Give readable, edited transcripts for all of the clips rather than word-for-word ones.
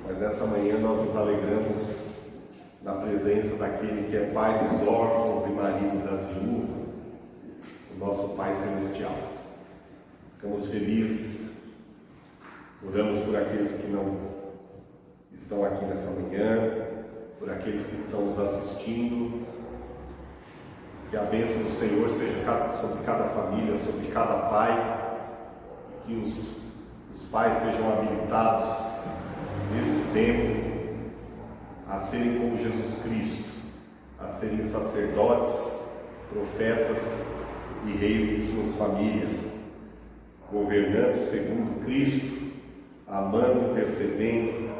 mas nessa manhã nós nos alegramos na presença daquele que é Pai dos órfãos e marido das viúvas, o nosso Pai Celestial. Ficamos felizes, oramos por aqueles que não estão aqui nessa manhã, por aqueles que estão nos assistindo, que a bênção do Senhor seja sobre cada família, sobre cada pai, e que os pais sejam habilitados nesse tempo a serem como Jesus Cristo, a serem sacerdotes, profetas e reis em suas famílias, governando segundo Cristo, amando, intercedendo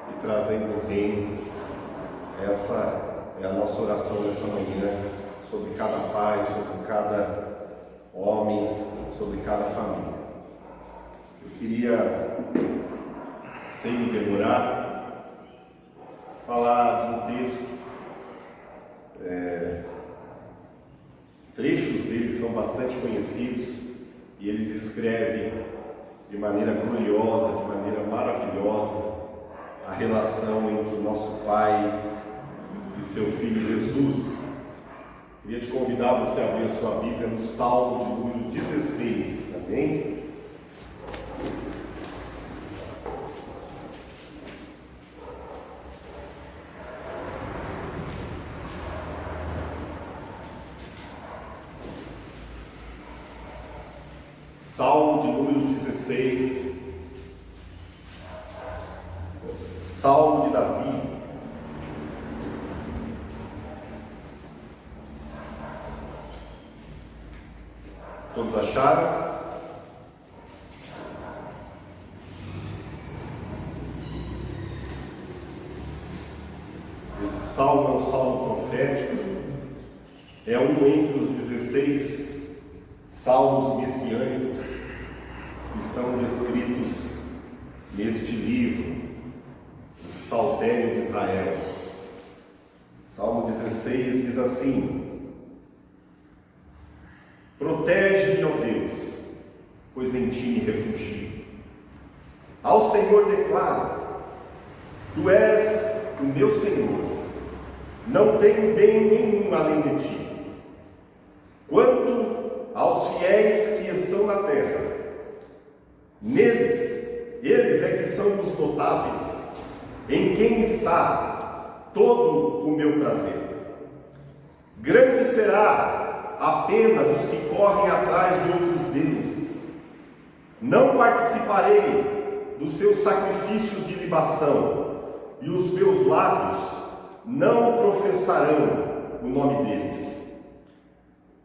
e trazendo o reino. Essa é a nossa oração nessa manhã, sobre cada pai, sobre cada homem, sobre cada família. Eu queria, sem me demorar, falar de um texto. Trechos dele são bastante conhecidos e ele descreve de maneira gloriosa, de maneira maravilhosa, a relação entre o nosso Pai e seu Filho Jesus. Queria te convidar a você abrir a sua Bíblia no Salmo de número 16, amém? Salmo de número 16, Salmo de Davi. Todos acharam? Esse salmo é um salmo profético, é um entre os 16 salmos messiânicos que estão descritos neste livro, o Saltério de Israel. Salmo 16 diz assim: protege-me, ó Deus, pois em ti me refugio. Ao Senhor declaro: tu és o meu Senhor, não tenho bem nenhum além de ti. Quanto aos fiéis que estão na terra, eles é que são os notáveis, em quem está todo o meu prazer. Grande será a pena dos que correm atrás de outros deuses. Não participarei dos seus sacrifícios de libação, e os meus lábios não professarão o nome deles.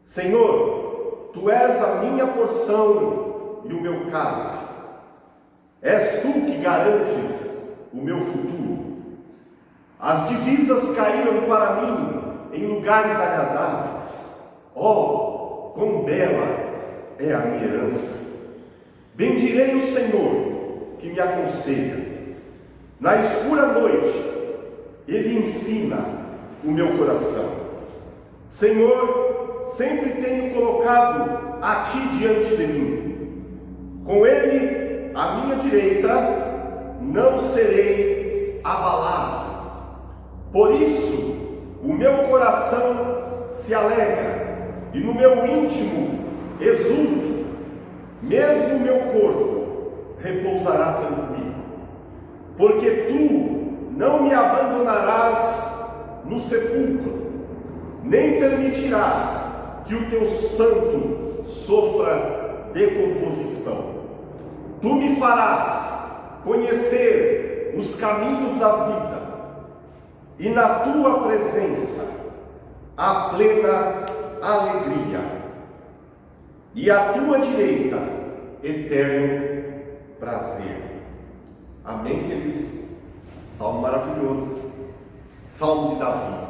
Senhor, tu és a minha porção e o meu cálice. És tu que garantes o meu futuro. As divisas caíram para mim em lugares agradáveis. Oh, quão bela é a minha herança! Bendirei o Senhor, que me aconselha. Na escura noite, Ele ensina o meu coração. Senhor, sempre tenho colocado a Ti diante de mim. Com Ele, à minha direita, não serei abalado. Por isso, o meu coração se alegra, e no meu íntimo exulto. Mesmo o meu corpo repousará tranquilo, porque tu não me abandonarás no sepulcro, nem permitirás que o teu santo sofra decomposição. Tu me farás conhecer os caminhos da vida, e na tua presença há plena alegria, e à tua direita eterno prazer. Amém, queridos? Salmo maravilhoso, Salmo de Davi.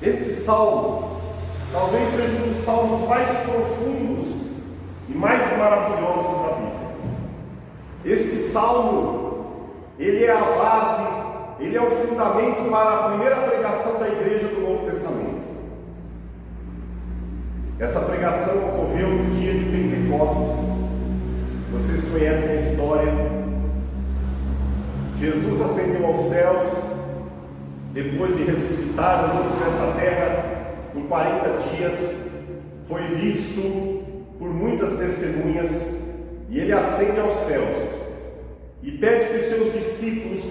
Este salmo talvez seja um dos salmos mais profundos e mais maravilhosos da Bíblia. Este salmo, ele é a base, ele é o fundamento para a primeira pregação da igreja do Novo Testamento. Essa pregação ocorreu no dia de Pentecostes. Vocês conhecem a história. Jesus ascendeu aos céus, depois de ressuscitar, andando nessa terra por 40 dias, foi visto por muitas testemunhas, e ele ascende aos céus e pede que os seus discípulos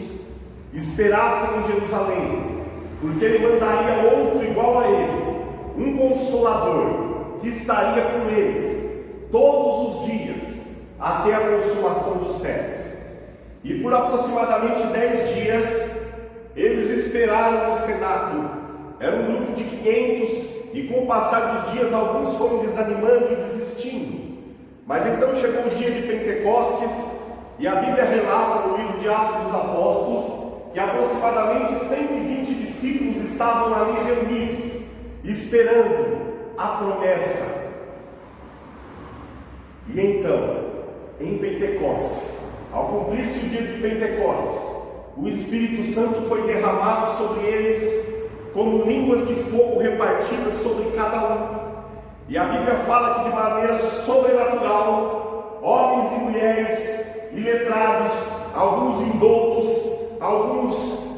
esperassem em Jerusalém, porque ele mandaria outro igual a ele, um Consolador, que estaria com eles todos os dias, até a consumação dos séculos. E por aproximadamente 10 dias, eles esperaram no cenáculo. Era um grupo de 500, e com o passar dos dias, alguns foram desanimando e desistindo. Mas então chegou o dia de Pentecostes, e a Bíblia relata no livro de Atos dos Apóstolos, que aproximadamente 120 discípulos estavam ali reunidos, esperando a promessa. E então, em Pentecostes, ao cumprir-se o dia de Pentecostes, o Espírito Santo foi derramado sobre eles como línguas de fogo repartidas sobre cada um. E a Bíblia fala que de maneira sobrenatural, homens e mulheres iletrados, alguns indoutos, alguns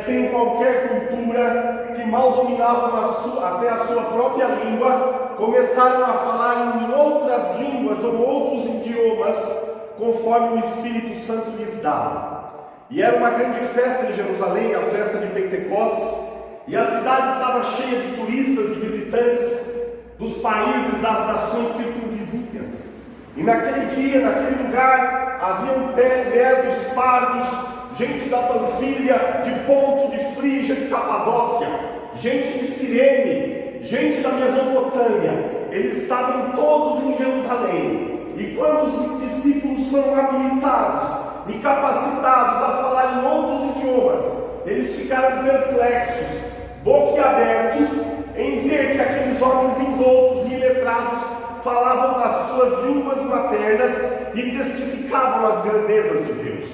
sem qualquer cultura, que mal dominavam até a sua própria língua, começaram a falar em outras línguas ou outros idiomas, conforme o Espírito Santo lhes dava. E era uma grande festa em Jerusalém, a festa de Pentecostes, e a cidade estava cheia de turistas, de visitantes dos países, das nações circunvizinhas. E naquele dia, naquele lugar, haviam medos, pardos, gente da Panfilha, de Ponto, de Frígia, de Capadócia, gente de Cirene, gente da Mesopotâmia. Eles estavam todos em Jerusalém. E quando os discípulos foram habilitados e capacitados a falar em outros idiomas, eles ficaram perplexos, boquiabertos, em ver que aqueles homens indoutos e iletrados falavam as suas línguas maternas e testificavam as grandezas de Deus.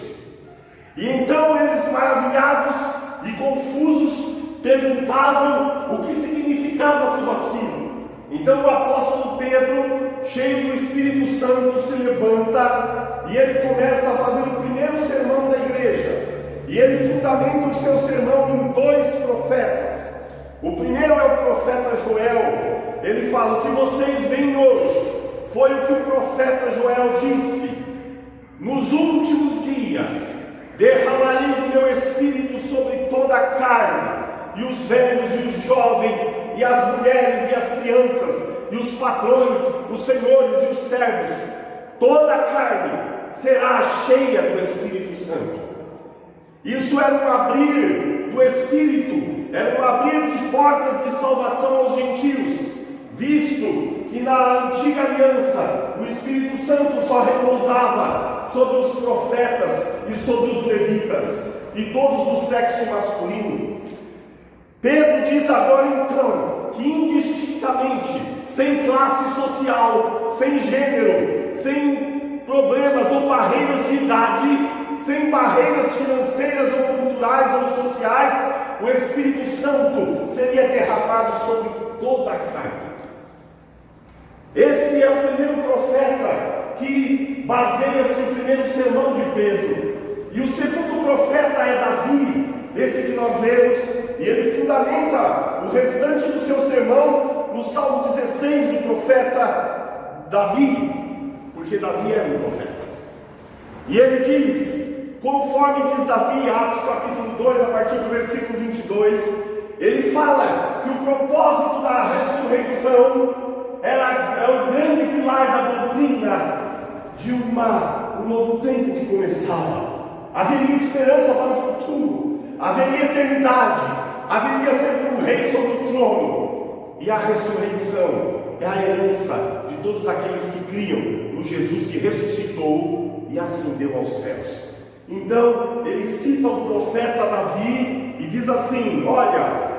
E então eles, maravilhados e confusos, perguntavam o que significava tudo aquilo. Então o apóstolo Pedro, cheio do Espírito Santo, se levanta e ele começa a fazer o primeiro sermão da igreja. E ele fundamenta o seu sermão em 2 profetas. O primeiro é o profeta Joel. Ele fala: o que vocês veem hoje foi o que o profeta Joel disse: nos últimos dias derramarei do meu espírito sobre toda a carne, e os velhos e os jovens, e as mulheres e as crianças, e os patrões, os senhores e os servos, toda a carne será cheia do Espírito Santo. Isso era um abrir do Espírito, era um abrir de portas de salvação aos gentios, visto que na antiga aliança o Espírito Santo só repousava sobre os profetas e sobre os levitas, e todos do sexo masculino. Pedro diz agora então que indistintamente, sem classe social, sem gênero, sem problemas ou barreiras de idade, sem barreiras financeiras ou culturais ou sociais, o Espírito Santo seria derramado sobre toda a carne. Esse é o primeiro profeta que baseia-se no primeiro sermão de Pedro. E o segundo profeta é Davi, esse que nós lemos, e ele fundamenta o restante do seu sermão no Salmo 16 do profeta Davi, porque Davi era um profeta. E ele diz, conforme diz Davi, Atos capítulo 2, a partir do versículo 22, ele fala que o propósito da ressurreição era o grande pilar da doutrina de um novo tempo que começava. Haveria esperança para o futuro, haveria eternidade, haveria sempre um rei sobre o trono. E a ressurreição é a herança de todos aqueles que criam no Jesus que ressuscitou e ascendeu aos céus. Então ele cita o profeta Davi e diz assim: olha,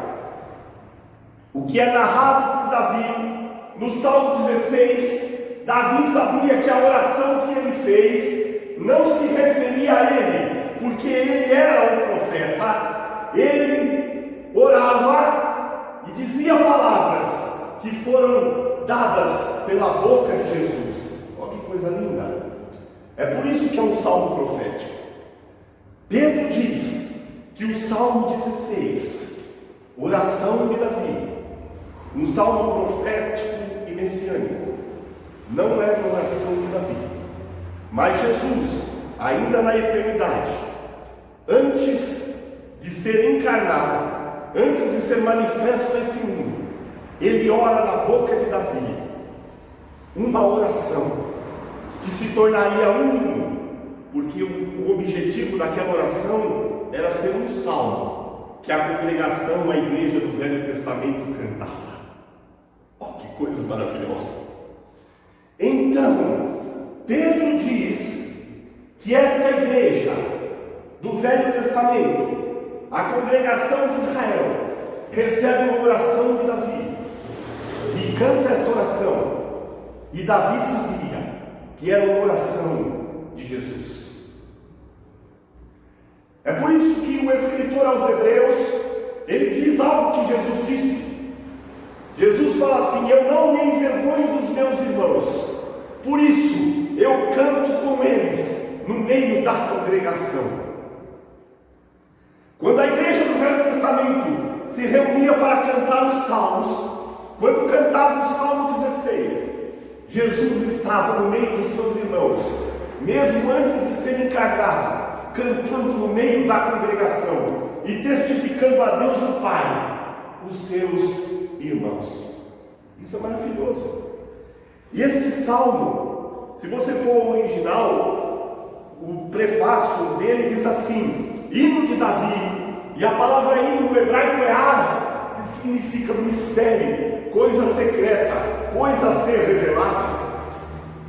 o que é narrado por Davi no Salmo 16, Davi sabia que a oração que ele fez não se referia a ele, porque ele era um profeta. Ele orava e dizia palavras que foram dadas pela boca de Jesus. Olha que coisa linda! É por isso que é um salmo profético. Pedro diz que o Salmo 16, oração de Davi, um salmo profético e messiânico, não é uma oração de Davi, mas Jesus, ainda na eternidade, antes de ser encarnado, antes de ser manifesto nesse mundo, ele ora na boca de Davi uma oração que se tornaria um hino, porque o objetivo daquela oração era ser um salmo que a congregação, a igreja do Velho Testamento cantava. Oh, que coisa maravilhosa! Então, Pedro diz que esta igreja do Velho Testamento, a congregação de Israel, recebe uma oração de Davi e canta essa oração. E Davi sabia que era uma oração de Jesus. É por isso que o escritor aos Hebreus, ele diz algo que Jesus disse. Jesus fala assim: eu não me envergonho dos meus irmãos, por isso eu canto com eles no meio da congregação. Quando a igreja do Velho Testamento se reunia para cantar os salmos, quando cantava o Salmo 16, Jesus estava no meio dos seus irmãos, mesmo antes de ser encarnado, cantando no meio da congregação e testificando a Deus o Pai, os seus irmãos. Isso é maravilhoso. E este salmo, se você for o original, o prefácio dele diz assim: hino de Davi, e a palavra hino no hebraico é ar, que significa mistério, coisa secreta, coisa a ser revelada.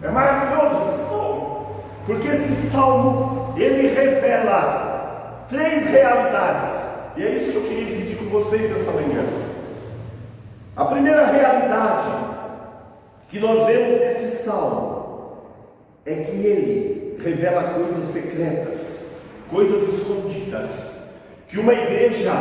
É maravilhoso esse salmo, porque esse salmo, ele revela três realidades, e é isso que eu queria dividir com vocês essa manhã. A primeira realidade que nós vemos nesse salmo é que ele revela coisas secretas, coisas escondidas, que uma igreja,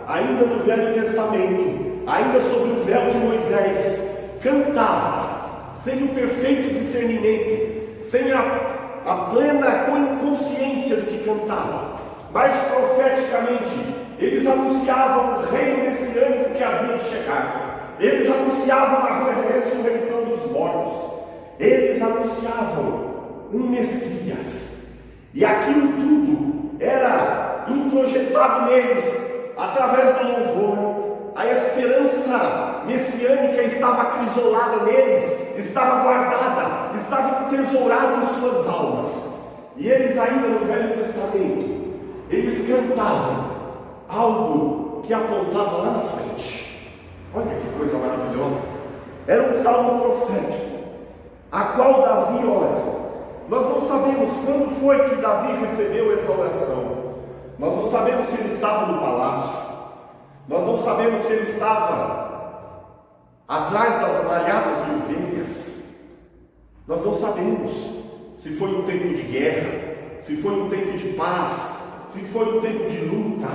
ainda no Velho Testamento, ainda sob o véu de Moisés, cantava, sem o perfeito discernimento, sem a plena consciência do que cantava, mas profeticamente, eles anunciavam o reino messiânico que havia de chegar, eles anunciavam a ressurreição dos mortos, eles anunciavam um Messias, e aquilo tudo era introjetado neles, através do louvor. A esperança messiânica estava acrisolada neles, estava guardada, estava entesourada em suas almas. E eles ainda no Velho Testamento, eles cantavam algo que apontava lá na frente. Olha que coisa maravilhosa. Era um salmo profético, a qual Davi ora. Nós não sabemos quando foi que Davi recebeu essa oração. Nós não sabemos se ele estava no palácio. Nós não sabemos se ele estava atrás das malhadas de ovelhas. Nós não sabemos se foi um tempo de guerra, se foi um tempo de paz, se foi um tempo de luta.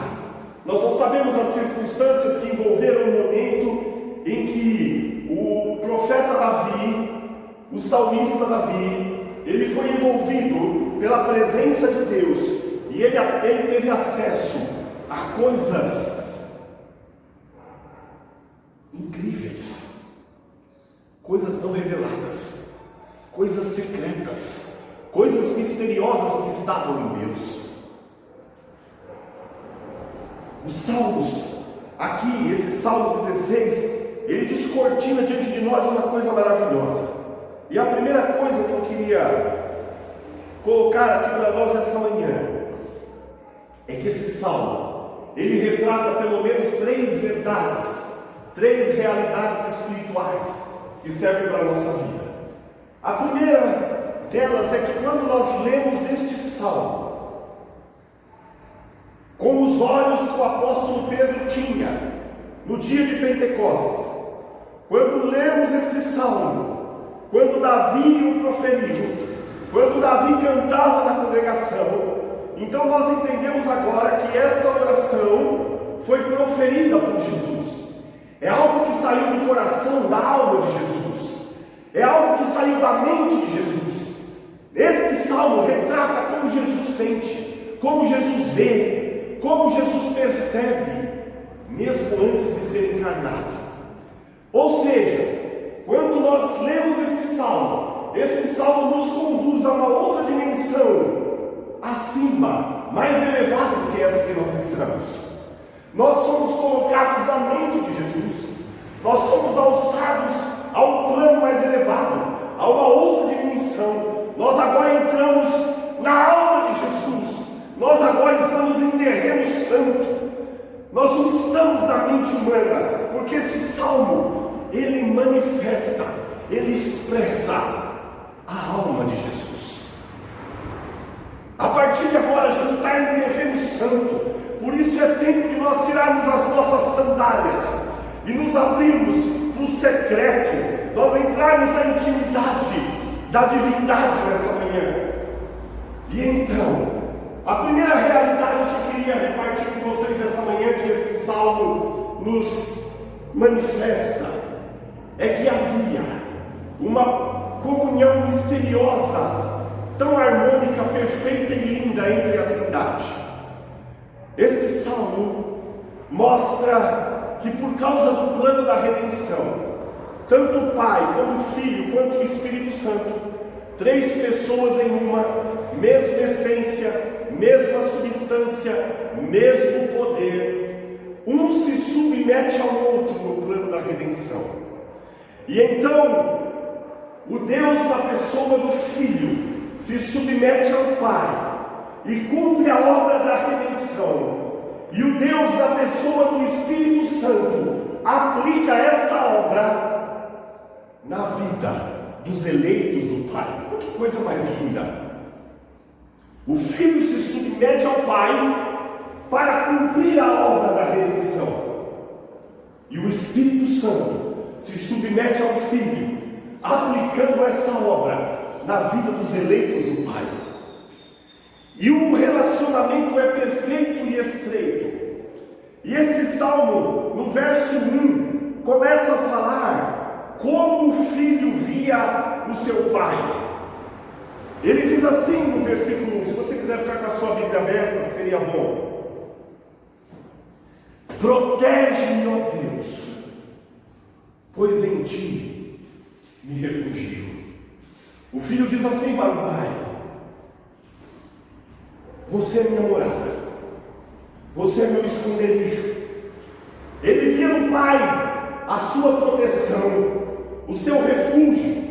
Nós não sabemos as circunstâncias que envolveram o momento em que o profeta Davi, o salmista Davi, ele foi envolvido pela presença de Deus e ele teve acesso a coisas incríveis, coisas não reveladas, coisas secretas, coisas misteriosas que estavam em Deus. Os salmos, aqui, esse Salmo 16, ele descortina diante de nós uma coisa maravilhosa. E a primeira coisa que eu queria colocar aqui para nós nessa manhã é que esse salmo, ele retrata pelo menos três verdades, três realidades espirituais que servem para a nossa vida. A primeira delas é que quando nós lemos este salmo, com os olhos que o apóstolo Pedro tinha no dia de Pentecostes, quando lemos este salmo, quando Davi o proferiu, quando Davi cantava na congregação, então nós entendemos agora que esta oração foi proferida por Jesus. É algo que saiu do coração, da alma de Jesus. É algo que saiu da mente de Jesus. Este salmo retrata como Jesus sente, como Jesus vê, como Jesus percebe, mesmo antes de ser encarnado. Ou seja, quando nós lemos este salmo nos conduz a uma outra dimensão, acima, mais elevada do que essa que nós estamos. Nós somos colocados na mente de Jesus, nós somos alçados a um plano mais elevado, a uma outra dimensão. Nós agora entramos na alma de Jesus, nós agora estamos em terreno santo, nós não estamos na mente humana, porque esse salmo, ele manifesta, ele expressa a alma de Jesus. A partir de agora a gente está em terreno santo, por isso é tempo de nós tirarmos as nossas sandálias e nos abrirmos para o secreto, nós entrarmos na intimidade da divindade nessa manhã. E então, a primeira realidade que eu queria repartir com vocês nessa manhã, que esse salmo nos manifesta, é que havia uma comunhão misteriosa, tão harmônica, perfeita e linda entre a Trindade. Este salmo mostra que por causa do plano da redenção, tanto o Pai, como o Filho, quanto o Espírito Santo, três pessoas em uma, mesma essência, mesma substância, mesmo poder, um se submete ao outro no plano da redenção. E então, o Deus da pessoa do Filho se submete ao Pai e cumpre a obra da redenção. E o Deus da pessoa do Espírito Santo aplica esta obra na vida dos eleitos do Pai. Oh, que coisa mais linda! O Filho se submete ao Pai para cumprir a obra da redenção. E o Espírito Santo se submete ao Filho, aplicando essa obra na vida dos eleitos do Pai. E o relacionamento é perfeito e estreito. E este salmo, no verso 1, começa a falar como o filho via o seu pai. Ele diz assim no versículo 1, se você quiser ficar com a sua Bíblia aberta, seria bom. Protege-me, ó Deus, pois em ti me refugio. O filho diz assim para o pai: você é minha morada, você é meu esconderijo. Ele via no pai a sua proteção, o seu refúgio,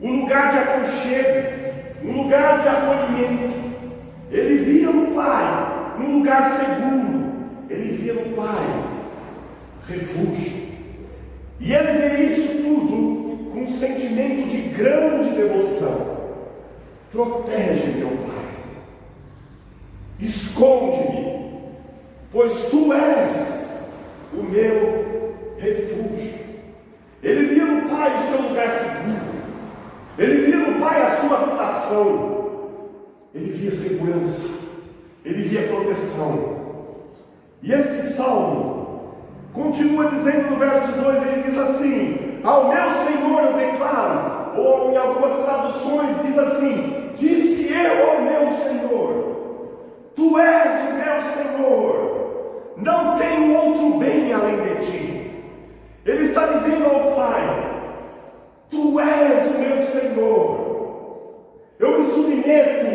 um lugar de aconchego, um lugar de acolhimento. Ele via no pai um lugar seguro, ele via no pai refúgio. E ele vê isso tudo com um sentimento de grande devoção. Protege-me, ó Pai, esconde-me, pois tu és o meu refúgio. Ele via no Pai o seu lugar seguro, ele via no Pai a sua habitação, ele via segurança, ele via proteção. E este salmo continua dizendo no verso 2, ele diz assim: ao meu Senhor eu declaro, ou em algumas traduções diz assim: disse eu ao meu Senhor, tu és o meu Senhor, não tenho outro bem além de ti. Ele está dizendo ao Pai: tu és o meu Senhor, eu me submeto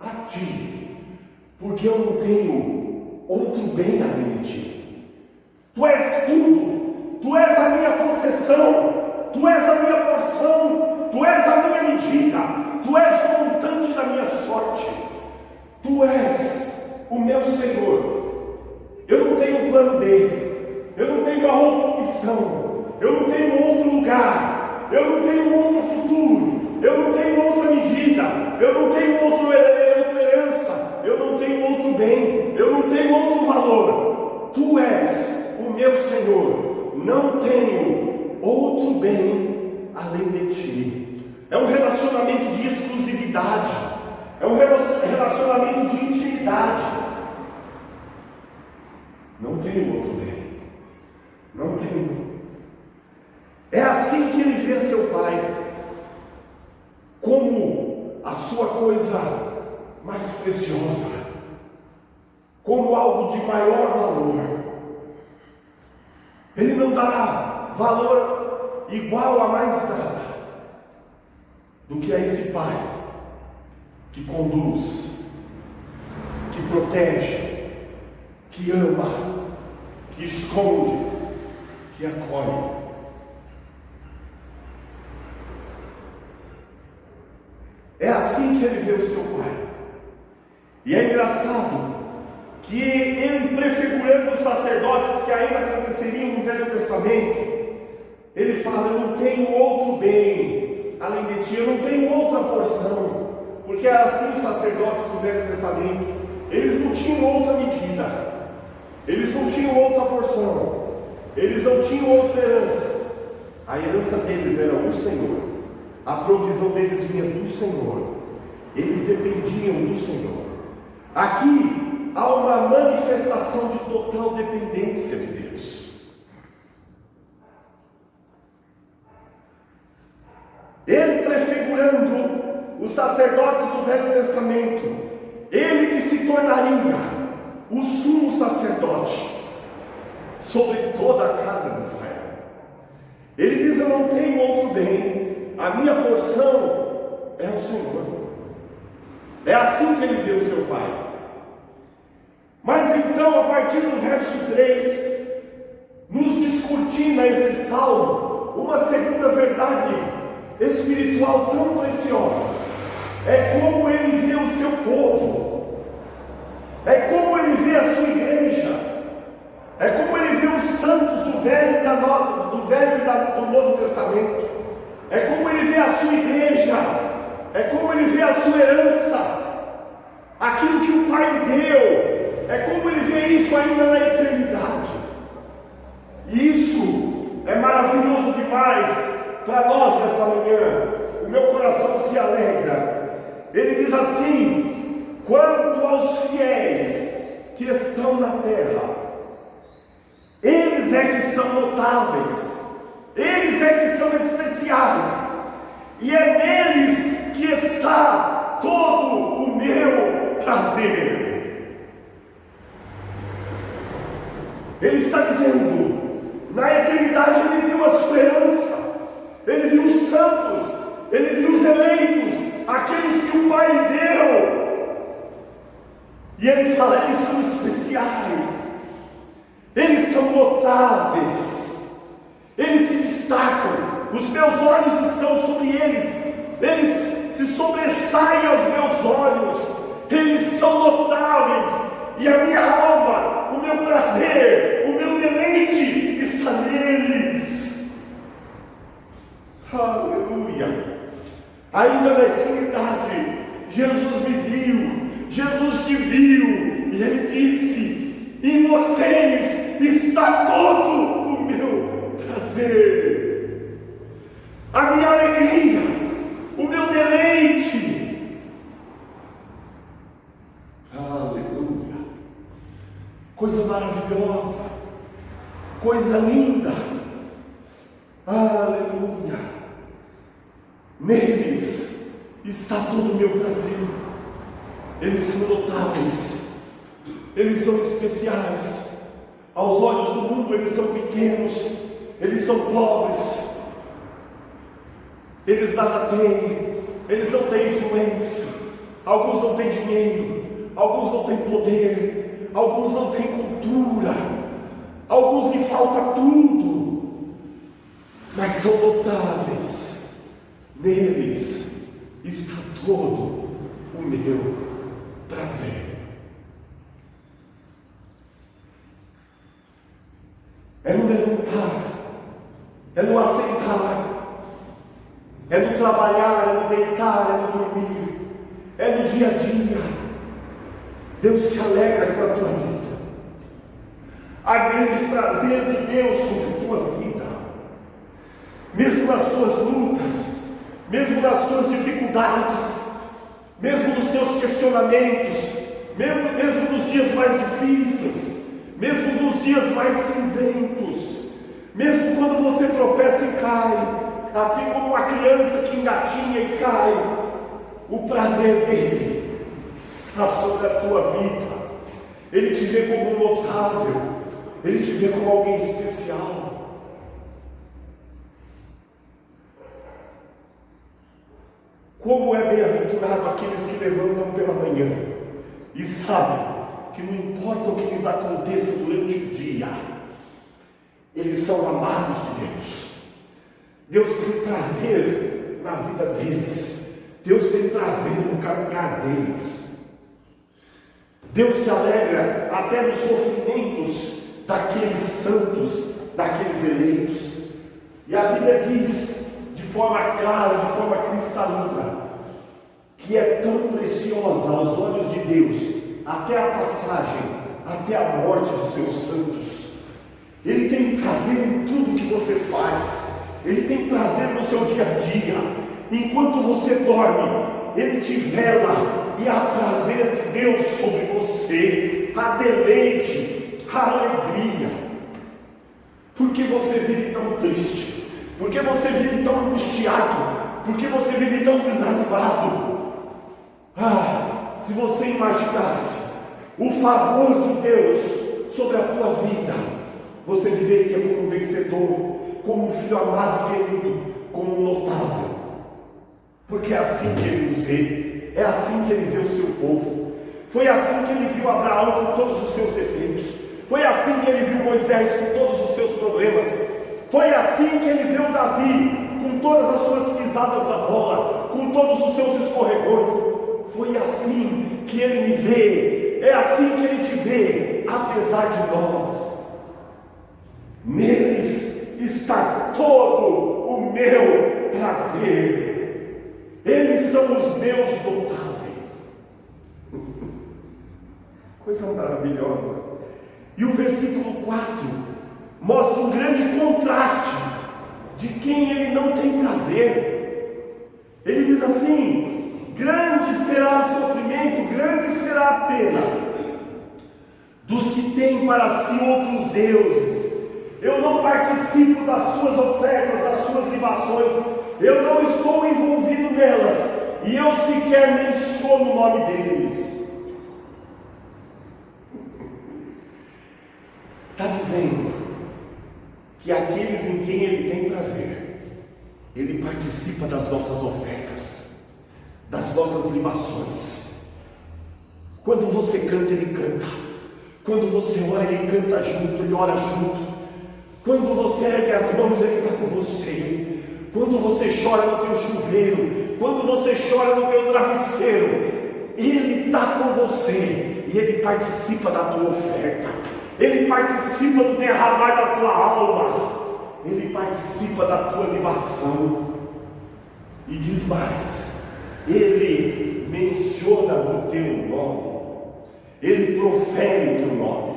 a ti, porque eu não tenho outro bem além de ti. Tu és tudo, tu és a minha possessão, tu és a minha porção, tu és a minha medida, tu és o montante da minha sorte, tu és o meu Senhor. Eu não tenho plano B, eu não tenho uma outra opção, eu não tenho outro lugar, eu não tenho outro futuro, eu não tenho outra medida, eu não tenho outra herança, eu não tenho outro bem, eu não tenho outro valor. Tu és o meu Senhor, não tenho outro bem além de ti. É um relacionamento de exclusividade, é um relacionamento de intimidade. Não tenho outro bem, não tenho. É assim que ele vê seu pai, como a sua coisa mais preciosa, como algo de maior valor. Ele não dá valor igual a mais nada do que a esse Pai que conduz, que protege, que ama, que esconde, que acolhe. É assim que ele vê o seu Pai. E é engraçado que ele, prefigurando os sacerdotes que ainda aconteceriam no Velho Testamento, ele fala: eu não tenho outro bem além de ti, eu não tenho outra porção. Porque era assim os sacerdotes do Velho Testamento. Eles não tinham outra medida, eles não tinham outra porção, eles não tinham outra herança. A herança deles era o Senhor, a provisão deles vinha do Senhor, eles dependiam do Senhor. Aqui há uma manifestação de total dependência de Deus. Ele prefigurando os sacerdotes do Velho Testamento, ele que se tornaria o sumo sacerdote sobre toda a casa de Israel. Ele diz: eu não tenho outro bem, a minha porção é o Senhor. É assim que ele vê o seu Pai. Mas então, a partir do verso 3, nos descortina esse salmo uma segunda verdade espiritual tão preciosa. É como ele vê o seu povo, é como ele vê a sua igreja, é como ele vê os santos do Velho e do Novo Testamento, é como ele vê a sua igreja, é como ele vê a sua herança, aquilo que o Pai lhe deu, é como ele vê isso ainda na eternidade. E isso é maravilhoso demais para nós nessa manhã. O meu coração se alegra. Ele diz assim: quanto aos fiéis que estão na terra, eles é que são notáveis, eles é que são especiais, e é neles que está todo o meu prazer. Ele está dizendo: na eternidade ele viu a sua herança, ele viu os santos, ele viu os eleitos, aqueles que o Pai lhe deu, e ele fala: eles são especiais, eles são notáveis, eles se destacam, os meus olhos estão sobre eles, eles se sobressaem aos meus olhos, eles são notáveis, e a minha alma, o meu prazer, o meu deleite está neles. Aleluia! Ainda na eternidade, Jesus me viu, Jesus te viu, e ele disse: em vocês está todo o meu prazer, a minha alegria, o meu deleite. Aleluia! Coisa maravilhosa, coisa linda. Aleluia! Neles está todo o meu prazer. Eles são notáveis, eles são especiais. Aos olhos do mundo eles são pequenos, eles são pobres, eles nada têm, eles não têm influência, alguns não têm dinheiro, alguns não têm poder, alguns não têm cultura, alguns lhe falta tudo, mas são notáveis. Neles está todo o meu prazer. É no levantar, é no assentar, é no trabalhar, é no deitar, é no dormir, é no dia a dia. Deus se alegra com a tua vida. Há grande prazer de Deus sobre a tua vida, mesmo nas tuas lutas, mesmo nas tuas dificuldades, mesmo nos teus questionamentos, mesmo nos dias mais difíceis, mesmo nos dias mais cinzentos, mesmo quando você tropeça e cai, assim como uma criança que engatinha e cai, o prazer dele está sobre a tua vida. Ele te vê como um notável, Ele te vê como alguém especial. Como é bem-aventurado aqueles que levantam pela manhã e sabem que não importa o que lhes aconteça durante o dia, eles são amados de Deus. Deus tem prazer na vida deles. Deus tem prazer no caminhar deles. Deus se alegra até nos sofrimentos daqueles santos, daqueles eleitos. E a Bíblia diz de forma clara, de forma cristalina, que é tão preciosa aos olhos de Deus até a passagem, até a morte dos seus santos. Ele tem prazer em tudo que você faz. Ele tem prazer no seu dia a dia. Enquanto você dorme, Ele te vela, e há prazer de Deus sobre você, há deleite, há alegria. Por que você vive tão triste? Por que você vive tão angustiado? Por que você vive tão desanimado? Se você imaginasse o favor de Deus sobre a tua vida, você viveria como um vencedor, como um filho amado e querido, como um notável. Porque é assim que Ele nos vê, é assim que Ele vê o seu povo. Foi assim que Ele viu Abraão com todos os seus defeitos. Foi assim que Ele viu Moisés com todos os seus problemas. Foi assim que Ele viu Davi com todas as suas pisadas na bola, com todos os seus escorregões. Foi assim que Ele me vê, é assim que Ele te vê, apesar de nós. Neles está todo o meu prazer. Eles são os meus notáveis. Coisa maravilhosa. E o versículo 4 mostra um grande contraste de quem Ele não tem prazer. Ele diz assim: grande será o sofrimento, grande será a pena dos que têm para si outros deuses. Eu não participo das suas ofertas, das suas libações. Eu não estou envolvido nelas. E eu sequer menciono o nome deles. Está dizendo que aqueles em quem Ele tem prazer, Ele participa das nossas ofertas, das nossas libações. Quando você canta, Ele canta. Quando você ora, Ele canta junto, Ele ora junto. Quando você ergue as mãos, Ele está com você. Quando você chora no teu chuveiro, quando você chora no teu travesseiro, Ele está com você. E Ele participa da tua oferta. Ele participa do derramar da tua alma. Ele participa da tua libação. E diz mais: Ele menciona o teu nome. Ele profere o teu nome.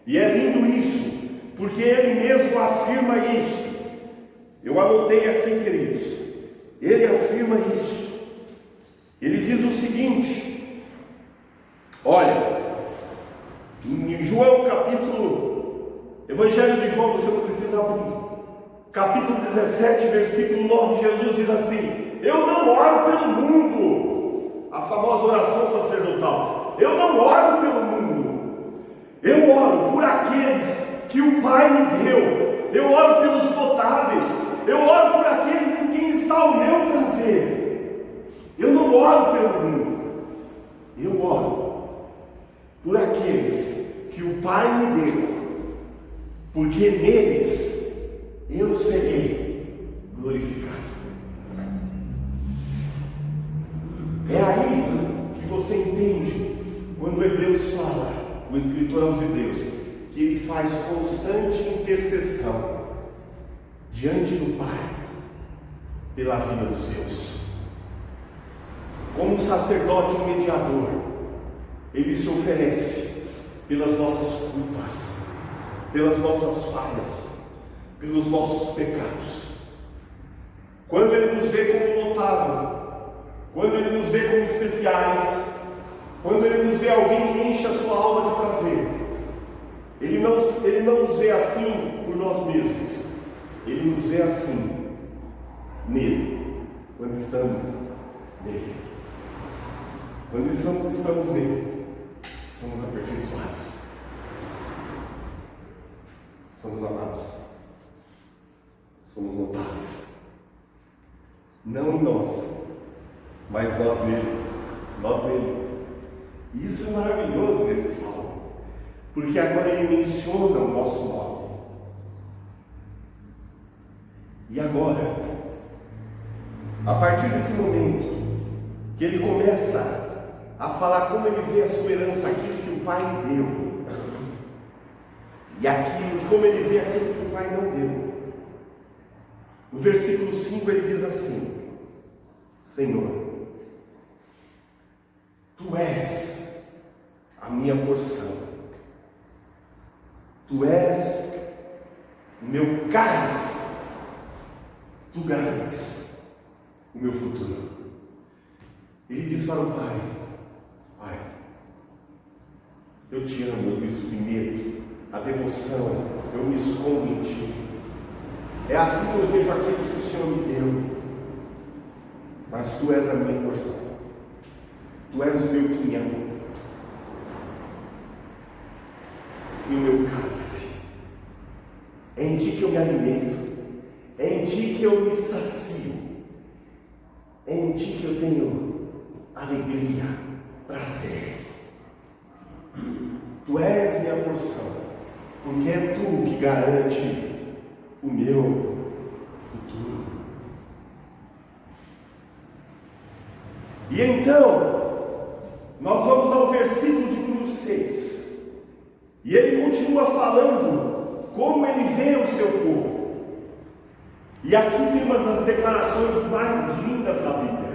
E é lindo isso, porque Ele mesmo afirma isso. Eu anotei aqui, queridos. Ele afirma isso. Ele diz o seguinte: olha, em João capítulo, Evangelho de João, você não precisa abrir, capítulo 17, versículo 9, Jesus diz assim: eu não oro pelo mundo. A famosa oração sacerdotal. Eu não oro pelo mundo. Eu oro por aqueles que o Pai me deu. Eu oro pelos notáveis. Eu oro por aqueles em quem está o meu prazer. Eu não oro pelo mundo. Eu oro por aqueles que o Pai me deu, porque neles eu serei glorificado. É aí que você entende quando o Hebreus fala, o escritor aos Hebreus, que ele faz constante intercessão diante do Pai pela vida dos seus. Como um sacerdote, um mediador, ele se oferece pelas nossas culpas, pelas nossas falhas, pelos nossos pecados. Quando Ele nos vê como notável, quando Ele nos vê como especiais, quando Ele nos vê alguém que enche a sua alma de prazer, Ele não nos vê assim por nós mesmos. Ele nos vê assim nele, quando estamos nele. Quando estamos nele, somos aperfeiçoados, somos amados, somos notáveis. Não em nós, mas nós neles, nós nele. E isso é maravilhoso nesse salmo, porque agora ele menciona o nosso nome. E agora, a partir desse momento, que ele começa a falar como ele vê a sua herança, aquilo que o Pai lhe deu, e aquilo, como ele vê aquilo que o Pai não deu. No versículo 5 ele diz assim: Senhor, Tu és a minha porção, Tu és o meu cálice, Tu garantes o meu futuro. Ele diz para o Pai: Pai, eu te amo, eu me submeto à devoção, eu me escondo em Ti. É assim que eu vejo aqueles que o Senhor me deu. Mas Tu és a minha porção, Tu és o meu quinhão e o meu cálice. É em Ti que eu me alimento, é em Ti que eu me sacio, é em Ti que eu tenho alegria, prazer. Tu és minha porção, porque é Tu que garante o meu futuro. E então, nós vamos ao versículo de número 6. E ele continua falando como ele vê o seu povo. E aqui tem uma das declarações mais lindas da Bíblia.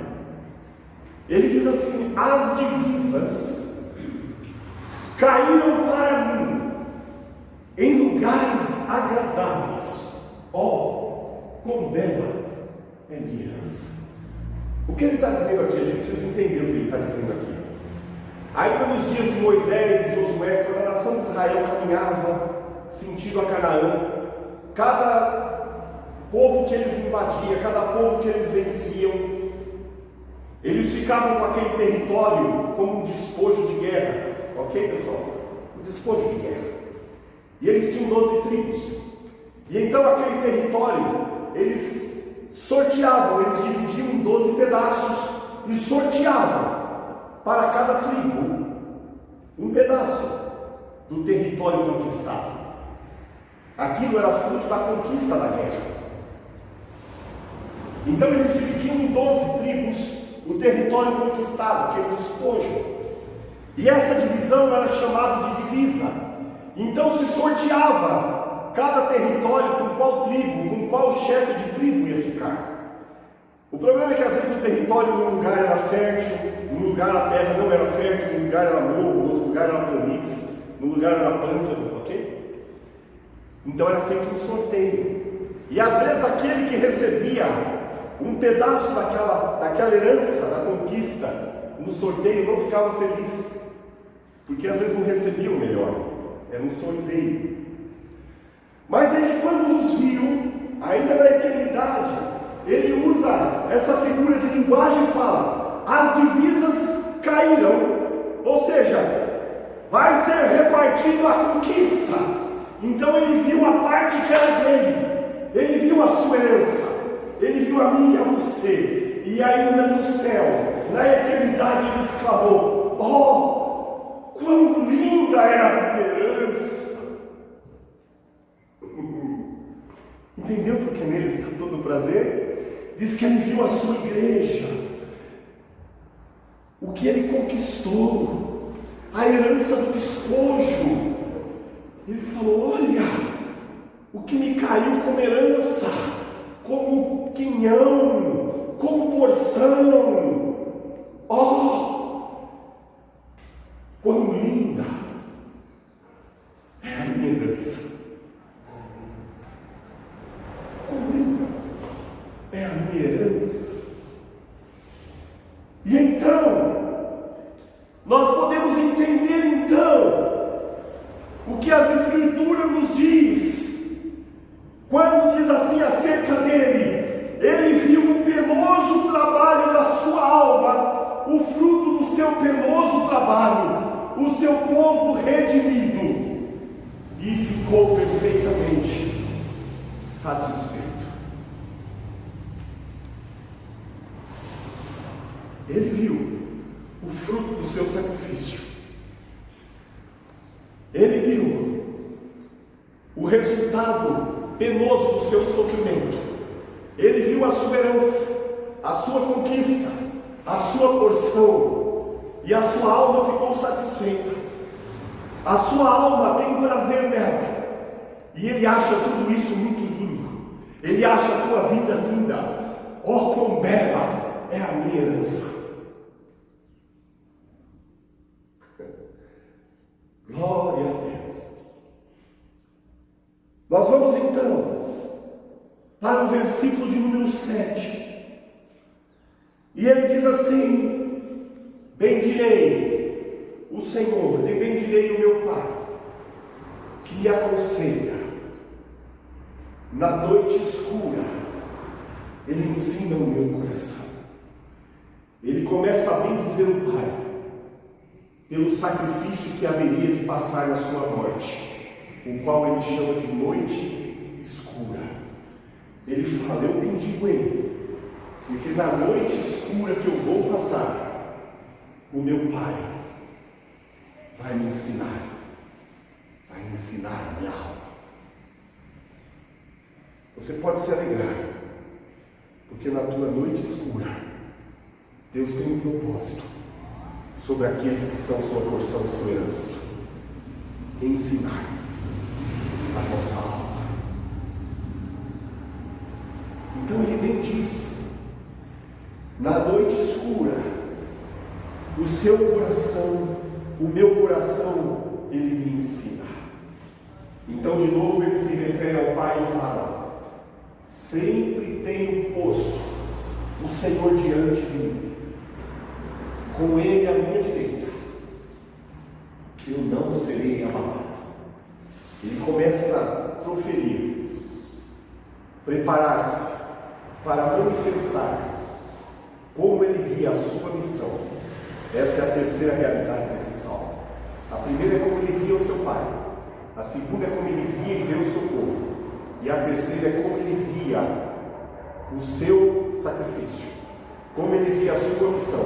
Ele diz assim: as divisas caíram para mim em lugares agradáveis. Oh, quão bela é minha herança. O que ele está dizendo aqui? A gente precisa entender o que ele está dizendo aqui. Ainda nos dias de Moisés e Josué, quando a nação de Israel caminhava sentido a Canaã, cada povo que eles invadiam, cada povo que eles venciam, eles ficavam com aquele território como um despojo de guerra. Ok, pessoal? Um despojo de guerra. E eles tinham 12 tribos. E então aquele território, eles sorteavam, eles dividiam em 12 pedaços e sorteavam para cada tribo um pedaço do território conquistado. Aquilo era fruto da conquista da guerra. Então eles dividiam em 12 tribos o território conquistado, aquele despojo. E essa divisão era chamada de divisa. Então se sorteava cada território com qual tribo, com qual chefe de tribo ia ficar. O problema é que às vezes o território num lugar era fértil, num lugar a terra não era fértil, num lugar era morro, no outro lugar era planície, num lugar era pântano, ok? Então era feito um sorteio. E às vezes aquele que recebia um pedaço daquela herança, da conquista, no sorteio não ficava feliz, porque às vezes não recebia o melhor, era um sorteio. Mas ele, quando nos viu, ainda na eternidade, ele usa essa figura de linguagem e fala: as divisas caíram, ou seja, vai ser repartido a conquista. Então ele viu a parte que era dele, ele viu a sua herança, ele viu a mim e a você, e ainda no céu, na eternidade, ele exclamou: oh, quão linda é a minha herança! Entendeu porque nele está todo o prazer? Diz que ele viu a sua igreja, o que ele conquistou, a herança do despojo. Ele falou: olha, o que me caiu como herança, como quinhão, como porção. Oh, quão linda é a minha herança. Quão linda é a minha herança. E então, nós podemos entender o que as Escrituras nos diz, quando diz assim acerca dele: ele viu o penoso trabalho da sua alma, o fruto do seu penoso trabalho, o seu povo redimido e ficou perfeitamente satisfeito. Ele viu o fruto do seu sacrifício. Ele viu o resultado penoso do seu sofrimento. Ele viu a sua herança, a sua conquista, a sua porção, e a sua alma ficou satisfeita. A sua alma tem prazer nela, e ele acha tudo isso muito lindo. Ele acha a tua vida linda. Oh, quão bela é a minha herança! Glória a Deus. Nós vamos então para o versículo de número 7. E ele diz assim: bendirei o Senhor, e bendirei o meu Pai, que me aconselha. Na noite escura, ele ensina o meu coração. Ele começa a bendizer o Pai, pelo sacrifício que haveria de passar na sua morte, o qual ele chama de noite escura. Ele fala: eu bendigo ele, porque na noite escura que eu vou passar, o meu Pai vai me ensinar a minha alma. Você pode se alegrar, porque na tua noite escura, Deus tem um propósito sobre aqueles que são sua porção e sua herança: ensinar a nossa alma. Então ele bem diz: na noite escura, o seu coração, o meu coração, ele me ensina. Então de novo ele se refere ao Pai e fala: sempre tenho posto o Senhor diante de mim, com ele à minha direita, eu não serei abalado. Ele começa a proferir, preparar-se para manifestar como ele via a sua missão. Essa é a terceira realidade desse salmo. A primeira é como ele via o seu Pai, a segunda é como ele via e vê o seu povo, e a terceira é como ele via o seu sacrifício, como ele via a sua missão,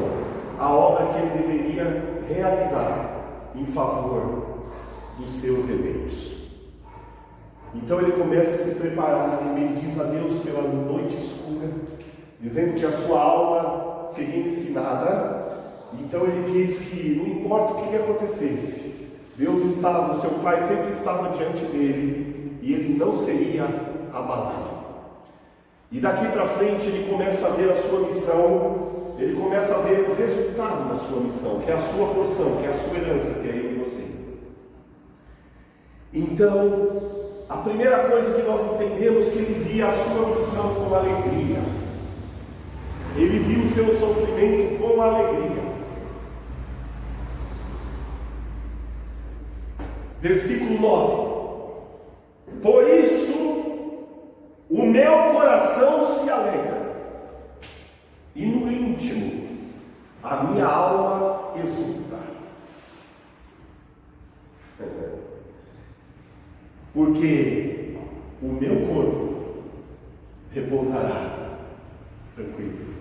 a obra que ele deveria realizar em favor dos seus eleitos. Então ele começa a se preparar e bendiz a Deus pela noite escura, dizendo que a sua alma seria ensinada. Então ele diz que não importa o que lhe acontecesse, Deus estava, o seu Pai sempre estava diante dele, e ele não seria abalado. E daqui para frente ele começa a ver a sua missão, ele começa a ver o resultado da sua missão, que é a sua porção, que é a sua herança, que é eu e você. Então, a primeira coisa que nós entendemos é que ele via a sua missão com alegria. Ele viu o seu sofrimento com alegria. Versículo 9: por isso o meu coração se alegra, e no íntimo a minha alma exulta. Porque o meu corpo repousará tranquilo.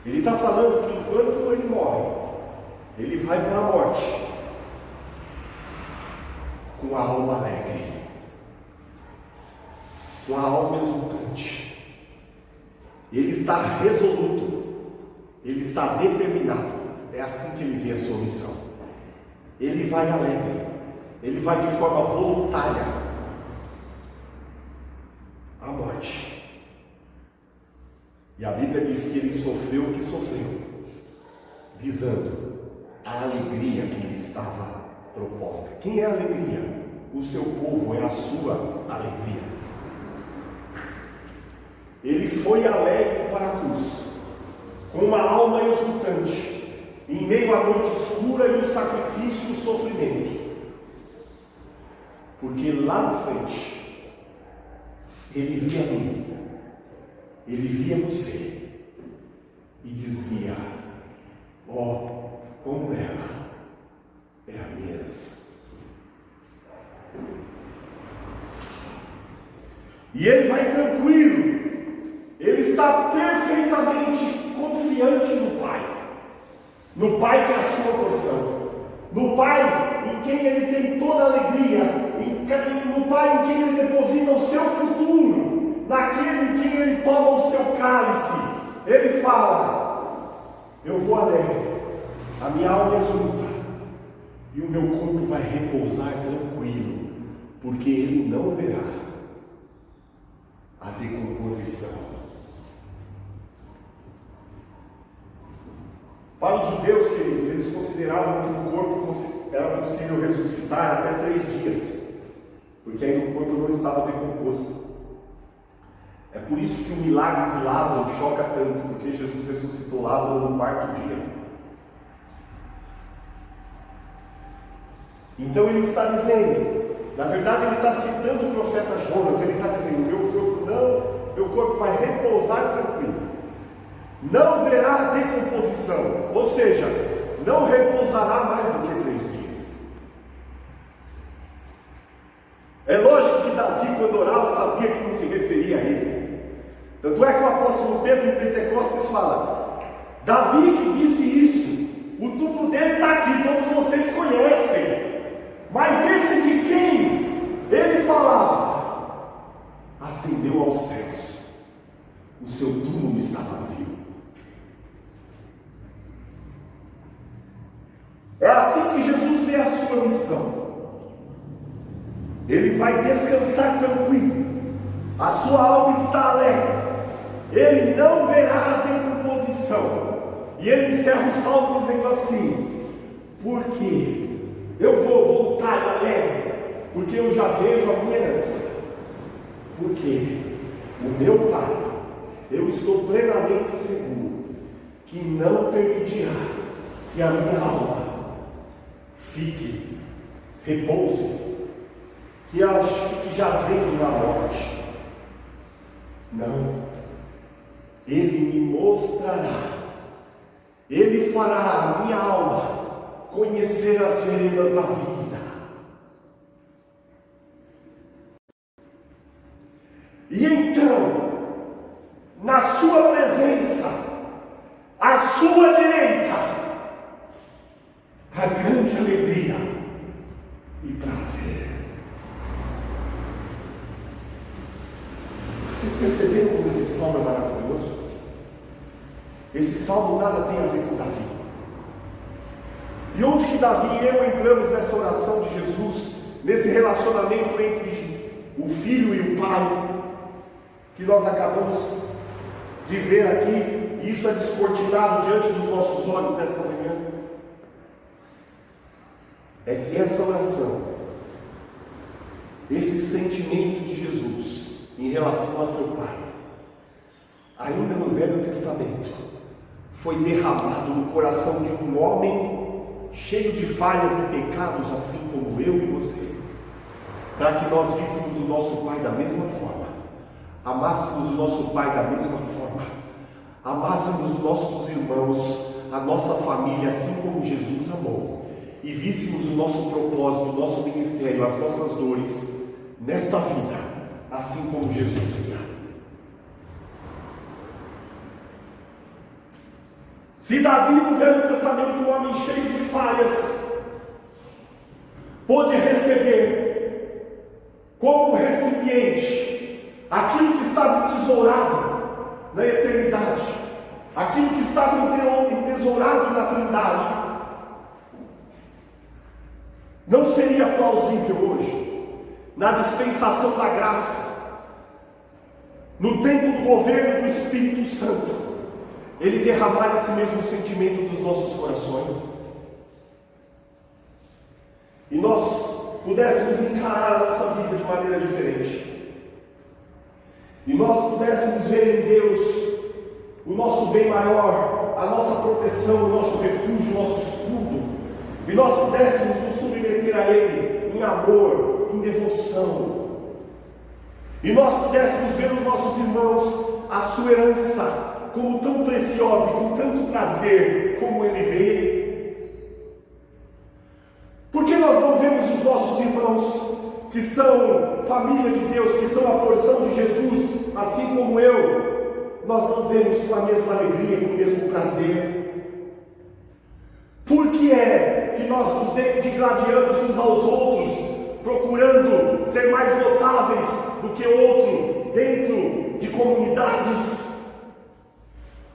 Ele está falando que enquanto ele morre, ele vai para a morte com a alma alegre, com a alma exultante. Ele está resoluto, ele está determinado. É assim que ele vê a sua missão. Ele vai alegre, ele vai de forma voluntária à morte. E a Bíblia diz que ele sofreu o que sofreu, visando a alegria que lhe estava proposta. Quem é a alegria? O seu povo é a sua alegria. Ele foi alegre para a cruz, com uma alma exultante, em meio à noite escura e o sacrifício e o sofrimento. Porque lá na frente, ele via mim, ele via você, e dizia: ó, como ela é a minha herança. E ele vai tranquilo, ele está perfeitamente confiante no Pai que é a sua porção, no Pai em quem ele tem toda a alegria, no Pai em quem ele deposita o seu futuro, naquele em quem ele toma o seu cálice. Ele fala: eu vou alegre, a minha alma exulta, e o meu corpo vai repousar tranquilo, porque ele não verá a decomposição. Para os judeus, queridos, eles consideravam que o corpo era possível ressuscitar até 3 dias, porque ainda o corpo não estava decomposto. É por isso que o milagre de Lázaro choca tanto, porque Jesus ressuscitou Lázaro no 4º dia. Então ele está dizendo, na verdade ele está citando o profeta Jonas, ele está dizendo: meu corpo vai repousar tranquilo, não verá decomposição, ou seja, não repousará mais do que 3 dias. É lógico que Davi, quando orava, sabia que não se referia a ele. Tanto é que o apóstolo Pedro em Pentecostes fala: Davi que disse isso, o túmulo dele está aqui, todos vocês conhecem, mas esse de quem ele falava ascendeu aos céus, o seu túmulo está vazio. É assim que Jesus vê a sua missão. Ele vai descansar tranquilo, a sua alma está alegre, ele não verá a decomposição. E ele encerra o salmo dizendo assim: porque eu vou voltar alegre, porque eu já vejo a minha herança, porque o meu Pai, eu estou plenamente seguro que não permitirá que a minha alma fique, repouse, que ela fique jazendo na morte. Não, ele me mostrará, ele fará a minha alma conhecer as veredas da vida. E então, na sua presença, à sua direita, a grande alegria e prazer. Vocês perceberam como esse salmo é maravilhoso? Esse salmo nada tem a ver com Davi. E onde que Davi e eu entramos nessa oração de Jesus, nesse relacionamento entre o Filho e o Pai, que nós acabamos de ver aqui, e isso é descortinado diante dos nossos olhos nessa manhã? É que essa oração, esse sentimento de Jesus em relação a seu Pai, ainda no Velho Testamento, foi derramado no coração de um homem cheio de falhas e pecados, assim como eu e você, para que nós víssemos o nosso Pai da mesma forma, amássemos o nosso Pai da mesma forma, amássemos os nossos irmãos, a nossa família, assim como Jesus amou, e víssemos o nosso propósito, o nosso ministério, as nossas dores nesta vida, assim como Jesus via. Se Davi, no Velho Testamento, um homem cheio de falhas, pôde receber como um recipiente aquilo que estava entesourado na eternidade, aquilo que estava entesourado na Trindade, não seria plausível hoje, na dispensação da graça, no tempo do governo do Espírito Santo, ele derramar esse mesmo sentimento dos nossos corações, e nós pudéssemos encarar a nossa vida de maneira diferente, e nós pudéssemos ver em Deus o nosso bem maior, a nossa proteção, o nosso refúgio, o nosso escudo, e nós pudéssemos nos submeter a Ele em amor, em devoção, e nós pudéssemos ver nos nossos irmãos a sua herança como tão preciosa e com tanto prazer como Ele vê, que são família de Deus, que são a porção de Jesus, assim como eu, nós não vemos com a mesma alegria, com o mesmo prazer? Por que é que nós nos digladiamos uns aos outros, procurando ser mais notáveis do que outro dentro de comunidades?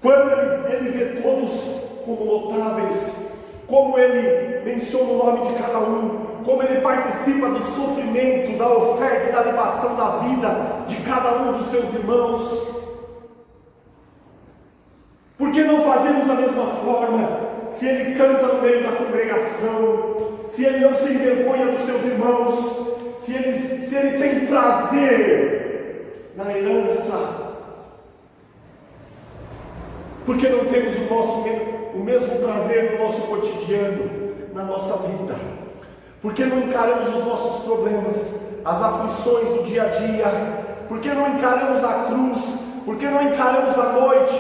Quando ele vê todos como notáveis, como ele menciona o nome de cada um, como ele participa do sofrimento, da oferta e da libação da vida de cada um dos seus irmãos. Por que não fazemos da mesma forma? Se ele canta no meio da congregação, se ele não se envergonha dos seus irmãos, se ele tem prazer na herança, por que não temos o mesmo prazer no nosso cotidiano, na nossa vida? Por que não encaramos os nossos problemas, as aflições do dia a dia? Por que não encaramos a cruz? Por que não encaramos a noite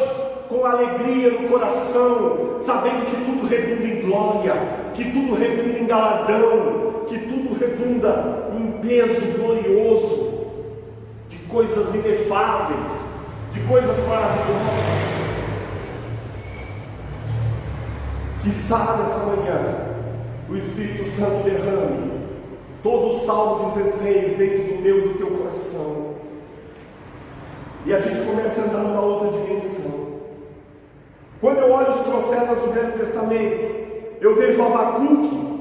com alegria no coração, sabendo que tudo redunda em glória, que tudo redunda em galardão, que tudo redunda em peso glorioso, de coisas inefáveis, de coisas maravilhosas? Quiçá nessa manhã o Espírito Santo derrame todo o Salmo 16 dentro do meu e do teu coração, e a gente começa a andar numa outra dimensão. Quando eu olho os profetas do Velho Testamento, eu vejo Abacuque,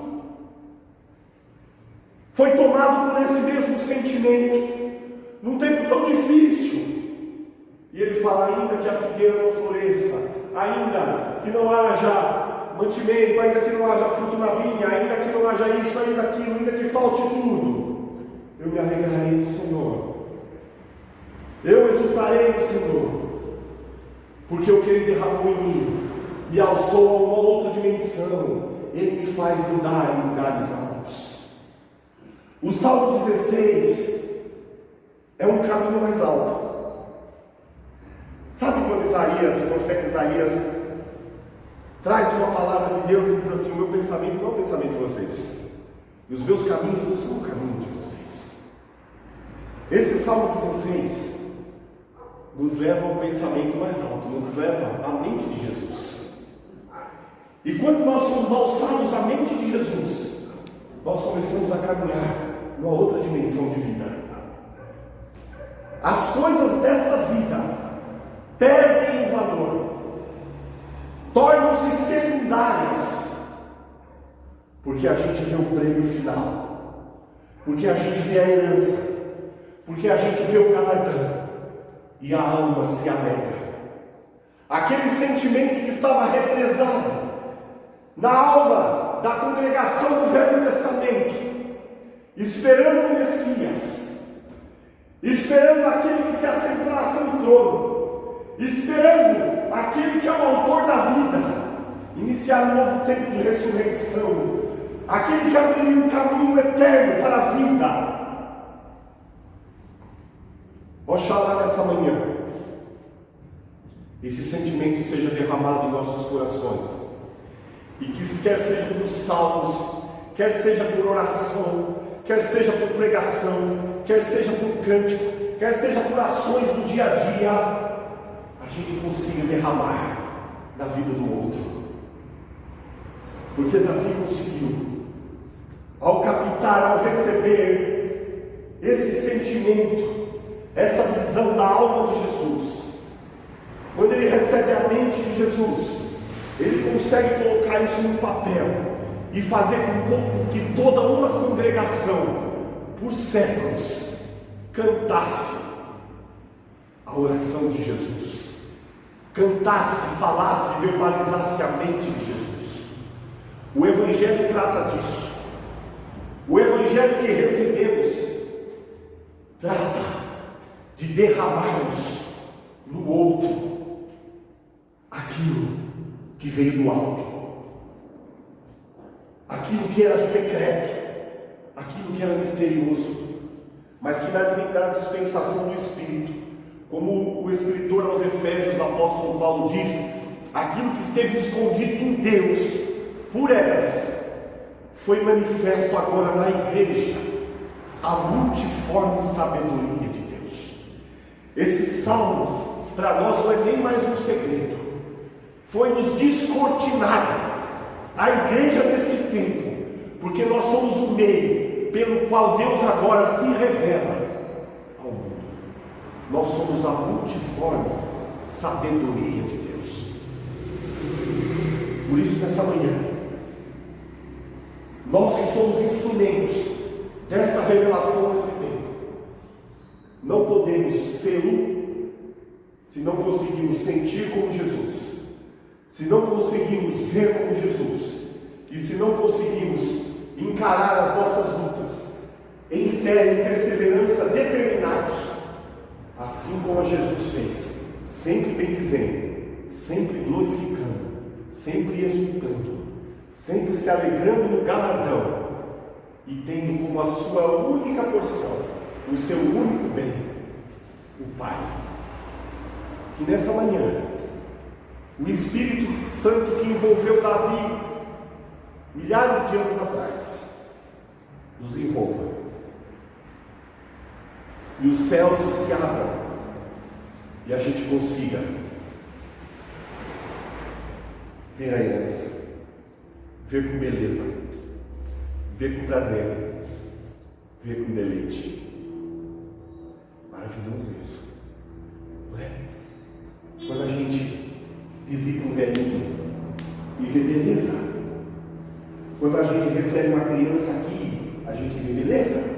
foi tomado por esse mesmo sentimento, num tempo tão difícil, e ele fala: ainda que a figueira não floresça, ainda que não haja mantimento, ainda que não haja fruto na vinha, ainda que não haja isso, ainda aquilo, ainda que falte tudo, eu me alegrarei no Senhor, eu exultarei no Senhor, porque o que Ele derramou em mim me alçou a uma outra dimensão, Ele me faz andar em lugares altos. O Salmo 16 é um caminho mais alto. Sabe quando o profeta Isaías traz uma palavra de Deus e diz assim: o meu pensamento não é o pensamento de vocês, e os meus caminhos não são o caminho de vocês. Esse Salmo 16 nos leva a um pensamento mais alto, nos leva à mente de Jesus. E quando nós somos alçados à mente de Jesus, nós começamos a caminhar numa outra dimensão de vida. As coisas desta vida perdem o valor, tornam-se secundárias, porque a gente vê o prêmio final, porque a gente vê a herança, porque a gente vê o galardão, e a alma se alegra. Aquele sentimento que estava represado na alma da congregação do Velho Testamento, esperando o Messias, esperando aquele que se assentasse no trono, esperando aquele que é o autor da vida, iniciar um novo tempo de ressurreição, aquele que abriria um caminho eterno para a vida. Oxalá nessa manhã esse sentimento seja derramado em nossos corações, e que quer seja por salmos, quer seja por oração, quer seja por pregação, quer seja por cântico, quer seja por ações do dia a dia, a gente consiga derramar na vida do outro. Porque Davi conseguiu, ao captar, ao receber esse sentimento, essa visão da alma de Jesus, quando ele recebe a mente de Jesus, ele consegue colocar isso no papel e fazer com que toda uma congregação, por séculos, cantasse a oração de Jesus, cantasse, falasse, verbalizasse a mente de Jesus. O Evangelho trata disso. O Evangelho que recebemos trata de derramarmos no outro aquilo que veio do alto, aquilo que era secreto, aquilo que era misterioso, mas que na dispensação do Espírito, como o escritor aos Efésios, o apóstolo Paulo diz, aquilo que esteve escondido em Deus por eras, foi manifesto agora na igreja, a multiforme sabedoria de Deus. Esse salmo, para nós, não é nem mais um segredo. Foi-nos descortinado a igreja deste tempo, porque nós somos o meio pelo qual Deus agora se revela ao mundo. Nós somos a multiforme sabedoria de Deus. Por isso, nessa manhã, nós que somos instrumentos desta revelação nesse tempo, não podemos sê-lo se não conseguimos sentir como Jesus, se não conseguimos ver como Jesus, e se não conseguimos encarar as nossas lutas em fé e perseverança determinados, assim como a Jesus fez, sempre bendizendo, sempre glorificando, sempre exultando, sempre se alegrando no galardão e tendo como a sua única porção o seu único bem, o Pai. Que nessa manhã o Espírito Santo que envolveu Davi milhares de anos atrás nos envolva e os céus se abram e a gente consiga ver a herança, ver com beleza, ver com prazer, ver com deleite. Maravilhoso isso, não é? Quando a gente visita um velhinho e vê beleza, quando a gente recebe uma criança aqui, a gente vê beleza.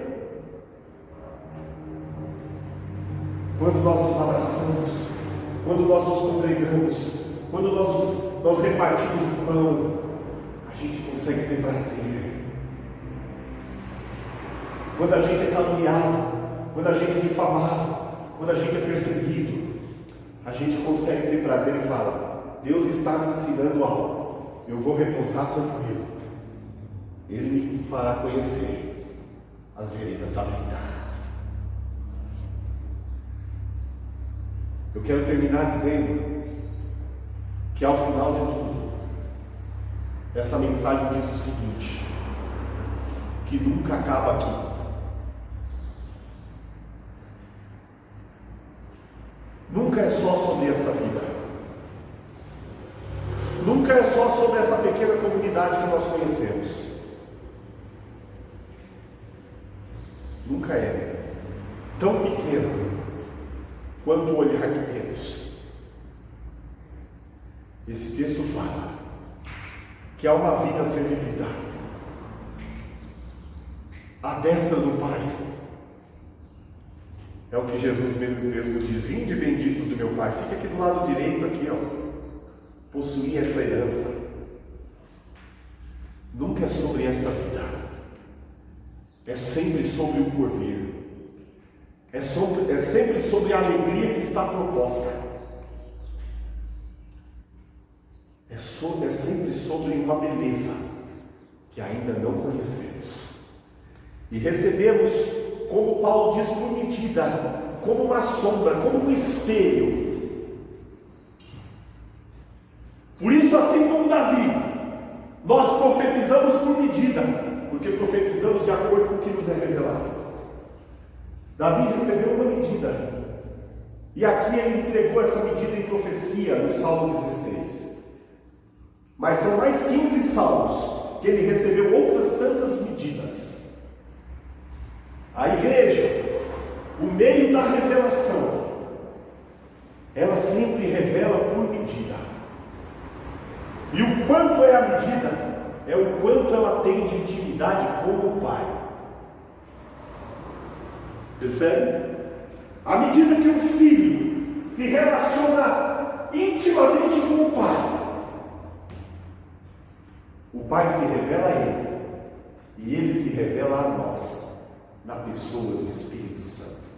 Quando nós nos abraçamos, quando nós nos congregamos, quando nós repartimos o pão, a gente consegue ter prazer. Quando a gente é caluniado, quando a gente é difamado, quando a gente é perseguido, a gente consegue ter prazer e fala: Deus está me ensinando algo, eu vou repousar tranquilo, Ele me fará conhecer as veredas da vida. Eu quero terminar dizendo que ao final de tudo, essa mensagem diz o seguinte: que nunca acaba aqui. Nunca é só sobre esta vida. Nunca é só sobre essa pequena comunidade que nós conhecemos. Nunca é tão pequeno quanto o olhar que temos. Esse texto fala que há uma vida a ser vivida à destra do Pai. É o que Jesus mesmo diz: vinde benditos do meu Pai. Fica aqui do lado direito, aqui, ó. Possuir essa herança. Nunca é sobre esta vida. É sempre sobre o porvir. É sempre sobre a alegria que está proposta. É sempre sobre uma beleza que ainda não conhecemos. E recebemos, como Paulo diz, por medida, como uma sombra, como um espelho. Por isso, assim como Davi, nós profetizamos por medida, porque profetizamos de acordo com o que nos é revelado. Davi recebeu uma medida, e aqui ele entregou essa medida em profecia, no Salmo 16. Mas são mais 15 salmos que ele recebeu outras tantas medidas. A igreja, o meio da revelação, ela sempre revela por medida. E o quanto é a medida, é o quanto ela tem de intimidade com o Pai. Percebe? À medida que o filho se relaciona intimamente com o Pai se revela a ele, e ele se revela a nós, na pessoa do Espírito Santo.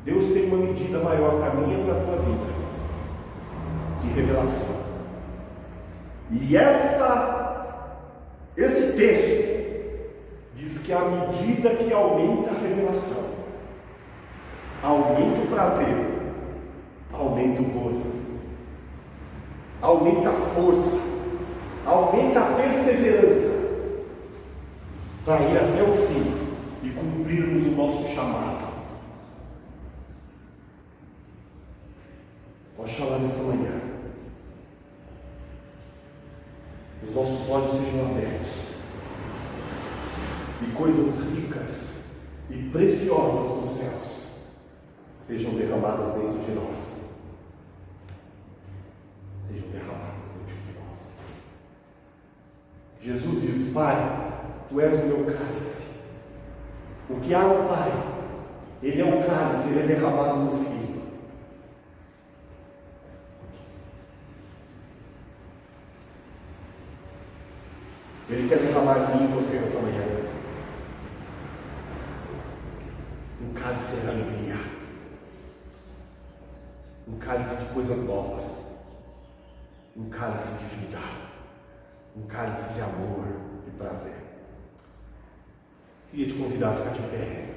Deus tem uma medida maior para mim e para a tua vida, de revelação. E esse texto diz que à medida que aumenta a revelação, aumenta o prazer, aumenta o gozo, aumenta a força, aumenta a perseverança para ir até o fim e cumprirmos o nosso chamado. Oxalá nessa manhã os nossos olhos sejam abertos e coisas ricas e preciosas dos céus sejam derramadas dentro de nós. Sejam derramadas dentro de nós. Jesus diz: Pai, Tu és o meu cálice. O que há no Pai, Ele é o cálice, Ele é derramado no Filho. Ele quer derramar em mim e você nessa manhã um cálice de alegria, um cálice de coisas novas, um cálice de vida, um cálice de amor e prazer. Queria te convidar a ficar de pé.